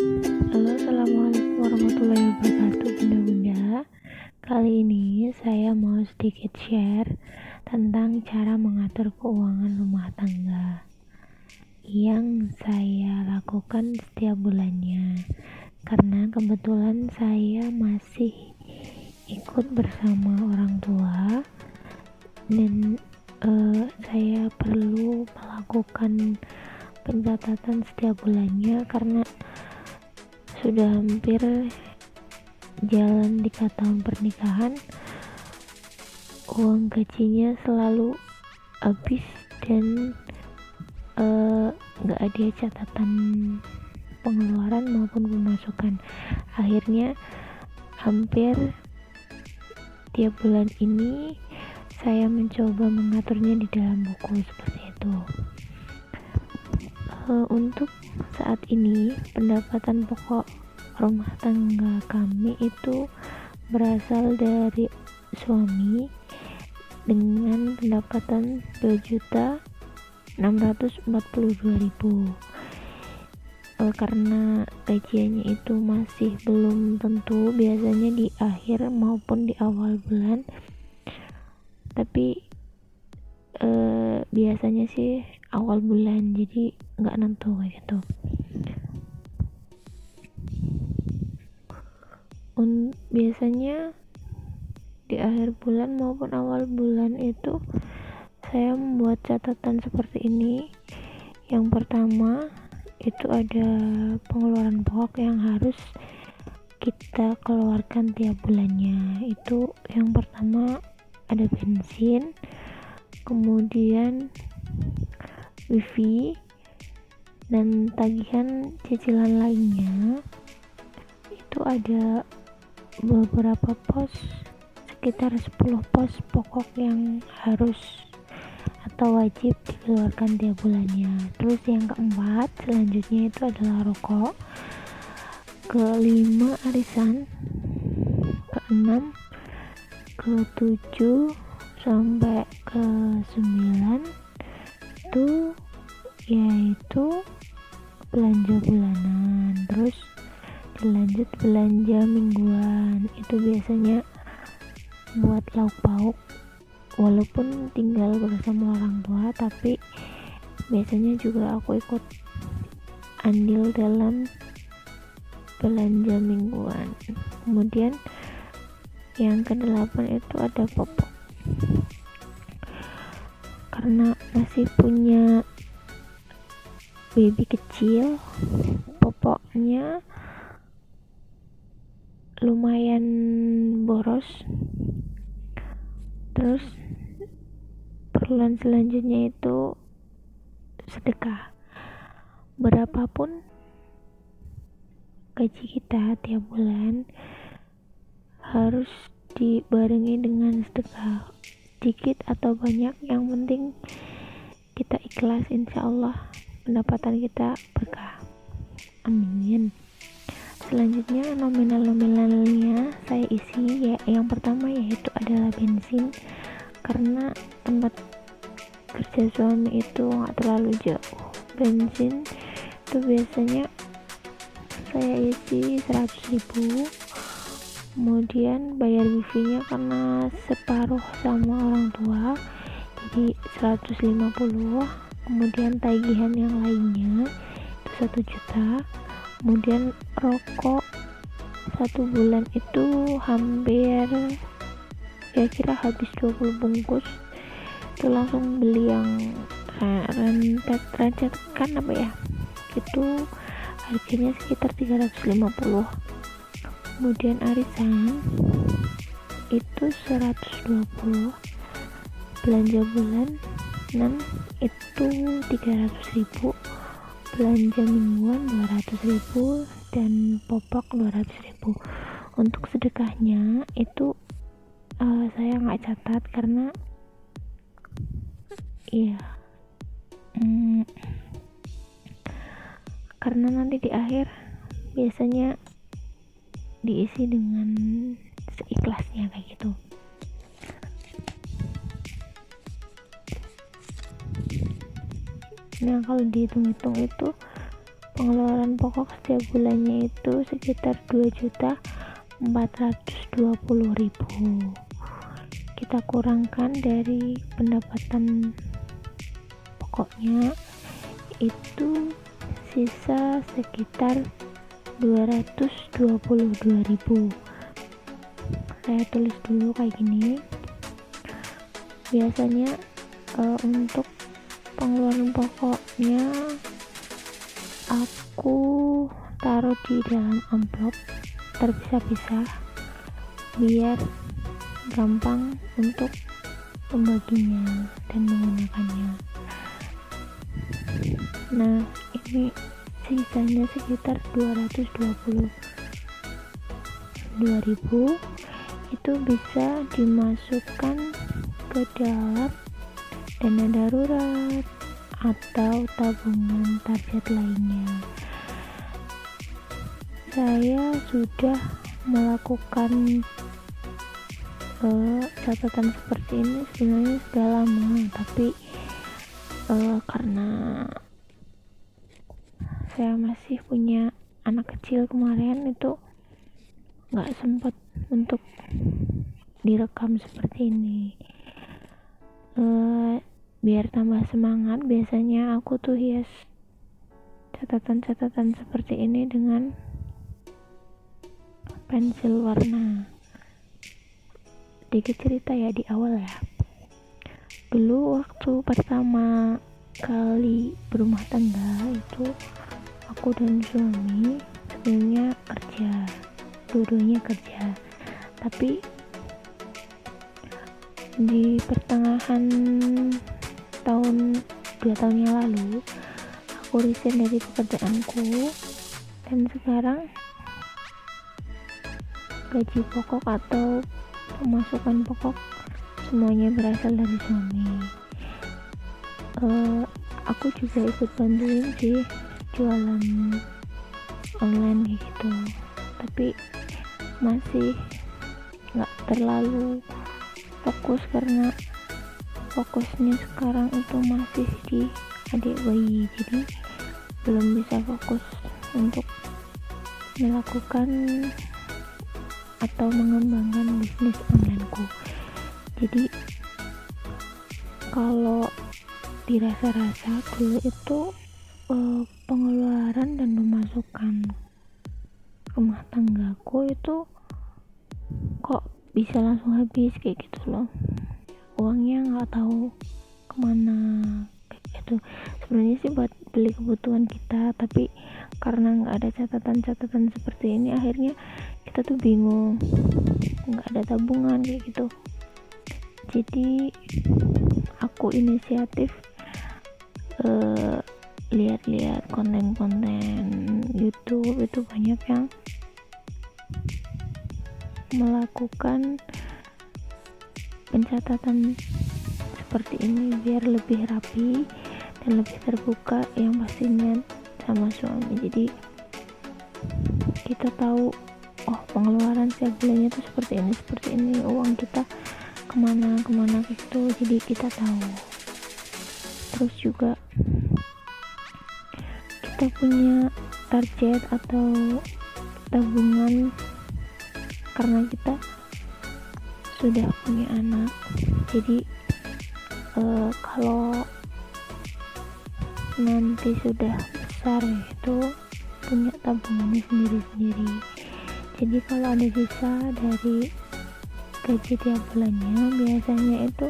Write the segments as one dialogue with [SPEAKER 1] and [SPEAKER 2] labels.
[SPEAKER 1] Halo, assalamualaikum warahmatullahi wabarakatuh, bunda-bunda. Kali ini saya mau sedikit share tentang cara mengatur keuangan rumah tangga yang saya lakukan setiap bulannya. Karena kebetulan saya masih ikut bersama orang tua dan saya perlu melakukan pencatatan setiap bulannya karena sudah hampir jalan 3 tahun pernikahan. Uang gajinya selalu habis dan gak ada catatan pengeluaran maupun pemasukan. Akhirnya hampir tiap bulan ini saya mencoba mengaturnya di dalam buku seperti itu. Untuk saat ini pendapatan pokok rumah tangga kami itu berasal dari suami dengan pendapatan 2.642.000. Karena gajiannya itu masih belum tentu, biasanya di akhir maupun di awal bulan, tapi biasanya sih awal bulan, jadi nggak nentu kayak gitu. Biasanya di akhir bulan maupun awal bulan itu saya membuat catatan seperti ini. Yang pertama itu ada pengeluaran pokok yang harus kita keluarkan tiap bulannya. Itu yang pertama ada bensin, kemudian wifi, dan tagihan cicilan lainnya. Itu ada beberapa pos, sekitar 10 pos pokok yang harus atau wajib dikeluarkan tiap bulannya. Terus yang keempat selanjutnya itu adalah rokok, kelima arisan, keenam, ketujuh sampai ke 9 itu yaitu belanja bulanan. Terus dilanjut belanja mingguan, itu biasanya buat lauk pauk. Walaupun tinggal bersama orang tua, tapi biasanya juga aku ikut andil dalam belanja mingguan. Kemudian yang ke-8 itu ada popok. Karena masih punya baby kecil, popoknya lumayan boros. Terus perluan selanjutnya itu sedekah. Berapapun gaji kita tiap bulan harus dibarengi dengan sedekah, sedikit atau banyak, yang penting kita ikhlas, insya Allah pendapatan kita berkah, amin. Selanjutnya nominalnya saya isi ya. Yang pertama yaitu adalah bensin, karena tempat kerja suami itu nggak terlalu jauh. Bensin itu biasanya saya isi 100.000. Kemudian bayar wifi nya karena separuh sama orang tua jadi 150. Kemudian tagihan yang lainnya itu 1 juta. Kemudian rokok 1 bulan itu hampir kira-kira habis 20 bungkus. Itu langsung beli yang rentet kan apa ya, itu harganya sekitar 350. Kemudian arisan itu 120, belanja bulanan itu 300.000, belanja mingguan 200.000, dan popok 200.000. Untuk sedekahnya itu saya nggak catat karena karena nanti di akhir biasanya diisi dengan seikhlasnya kayak gitu. Nah, kalau dihitung-hitung itu pengeluaran pokok setiap bulannya itu sekitar 2.420.000. Kita kurangkan dari pendapatan pokoknya, itu sisa sekitar 222.000. Saya tulis dulu kayak gini. Biasanya untuk pengeluaran pokoknya aku taruh di dalam amplop terpisah-pisah biar gampang untuk membaginya dan menggunakannya. Nah, ini sisanya sekitar 222.000, itu bisa dimasukkan ke dalam dana darurat atau tabungan target lainnya. Saya sudah melakukan catatan seperti ini sebenarnya sudah lama, tapi karena saya masih punya anak kecil kemarin, itu nggak sempat untuk direkam seperti ini. Biar tambah semangat, biasanya aku tuh hias catatan-catatan seperti ini dengan pensil warna. Sedikit cerita ya di awal ya. Dulu waktu pertama kali berumah tangga itu aku dan suami sebenarnya kerja, dua-duanya kerja. Tapi di pertengahan tahun 2 tahun yang lalu aku resign dari pekerjaanku, dan sekarang gaji pokok atau pemasukan pokok semuanya berasal dari suami. Aku juga ikut bantuin sih jualan online gitu, tapi masih nggak terlalu fokus karena fokusnya sekarang itu masih di adik bayi, jadi belum bisa fokus untuk melakukan atau mengembangkan bisnis onlineku. Jadi kalau dirasa-rasa dulu itu pengeluaran dan pemasukan rumah tanggaku itu kok bisa langsung habis kayak gitu loh, uangnya nggak tahu kemana kayak gitu. Sebenarnya sih buat beli kebutuhan kita, tapi karena nggak ada catatan-catatan seperti ini, akhirnya kita tuh bingung, nggak ada tabungan kayak gitu. Jadi aku inisiatif lihat-lihat konten-konten YouTube, itu banyak yang melakukan pencatatan seperti ini biar lebih rapi dan lebih terbuka, yang pastinya sama suami. Jadi kita tahu, oh pengeluaran setiap bulannya tuh seperti ini, uang kita kemana gitu, jadi kita tahu. Terus juga kita punya target atau tabungan karena kita sudah punya anak. Jadi kalau nanti sudah besar itu punya tabungannya sendiri-sendiri. Jadi kalau ada sisa dari gaji tiap bulannya, biasanya itu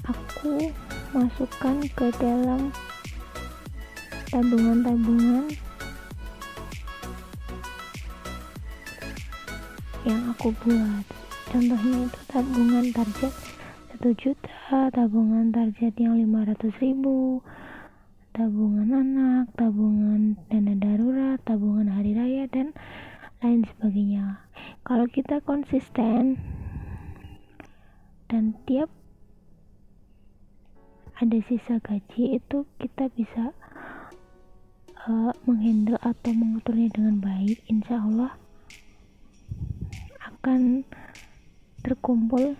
[SPEAKER 1] aku masukkan ke dalam tabungan-tabungan yang aku buat. Contohnya itu tabungan target 1 juta, tabungan target yang 500.000, tabungan anak, tabungan dana darurat, tabungan hari raya, dan lain sebagainya. Kalau kita konsisten dan tiap ada sisa gaji, itu kita bisa menghandle atau mengaturnya dengan baik, insya Allah akan terkumpul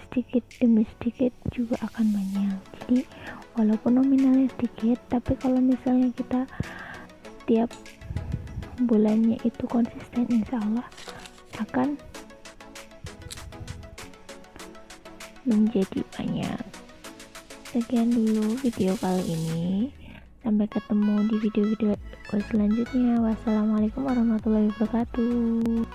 [SPEAKER 1] sedikit demi sedikit, juga akan banyak. Jadi walaupun nominalnya sedikit, tapi kalau misalnya kita setiap bulannya itu konsisten, insya Allah akan menjadi banyak. Sekian dulu video kali ini, sampai ketemu di video-video selanjutnya. Wassalamualaikum warahmatullahi wabarakatuh.